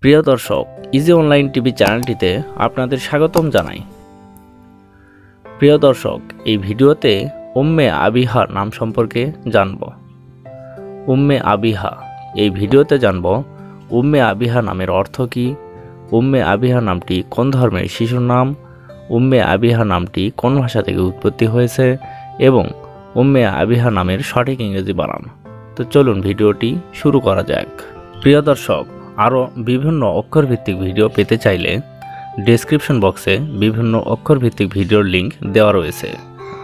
প্রিয় দর্শক, easy online TV চ্যানেলটিতে আপনাদের স্বাগতম জানাই। প্রিয় দর্শক, এই ভিডিওতে উম্মে আবিহা নাম সম্পর্কে জানব। উম্মে আবিহা, এই ভিডিওতে জানব উম্মে আবিহা নামের অর্থ কী, উম্মে আবিহা নামটি কোন ধর্মের শিশুর নাম, উম্মে আবিহা নামটি কোন ভাষা থেকে উৎপত্তি হয়েছে এবং উম্মে আবিহা নামের সঠিক ইংরেজি বানান। তো চলুন ভিডিওটি শুরু করা যাক। প্রিয় দর্শক, আরও বিভিন্ন অক্ষরভিত্তিক ভিডিও পেতে চাইলে ডেসক্রিপশন বক্সে বিভিন্ন অক্ষরভিত্তিক ভিডিওর লিঙ্ক দেওয়া রয়েছে।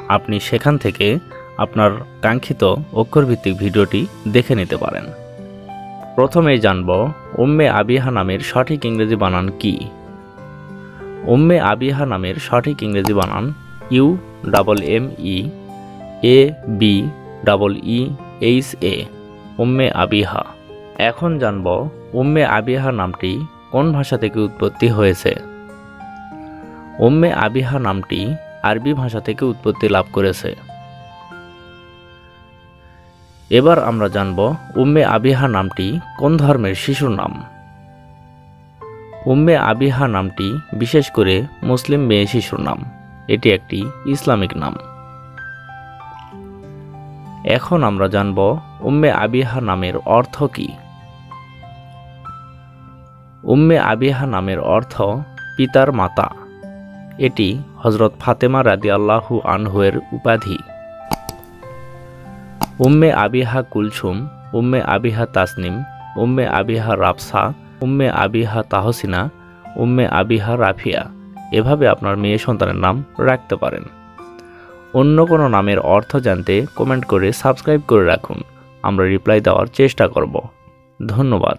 আপনি সেখান থেকে আপনার কাঙ্ক্ষিত অক্ষরভিত্তিক ভিডিওটি দেখে নিতে পারেন। প্রথমেই জানব উম্মে আবিহা নামের সঠিক ইংরেজি বানান কি। উম্মে আবিহা নামের সঠিক ইংরেজি বানান UMME উম্মে আবিহা। এখন জানব উম্মে আবিহা নামটি কোন ভাষা থেকে উৎপত্তি হয়েছে। উম্মে আবিহা নামটি আরবি ভাষা থেকে উৎপত্তি লাভ করেছে। এবার আমরা জানব উম্মে আবিহা নামটি কোন ধর্মের শিশুর নাম। উম্মে আবিহা নামটি বিশেষ করে মুসলিম মেয়ে শিশুর নাম। এটি একটি ইসলামিক নাম। এখন আমরা জানব উম্মে আবিহা নামের অর্থ কী। উম্মে আবিহা নামের অর্থ পিতার মাতা। এটি হযরত ফাতেমা রাদিয়াল্লাহু আনহুয়ের উপাধি। উম্মে আবিহা কুলসুম, উম্মে আবিহা তাসনিম, উম্মে আবিহা রাফসা, উম্মে আবিহা তাহসিনা, উম্মে আবিহা রাফিয়া, এভাবে আপনার মেয়ে সন্তানের নাম রাখতে পারেন। অন্য কোনো নামের অর্থ জানতে কমেন্ট করে সাবস্ক্রাইব করে রাখুন। আমরা রিপ্লাই দেওয়ার চেষ্টা করব। ধন্যবাদ।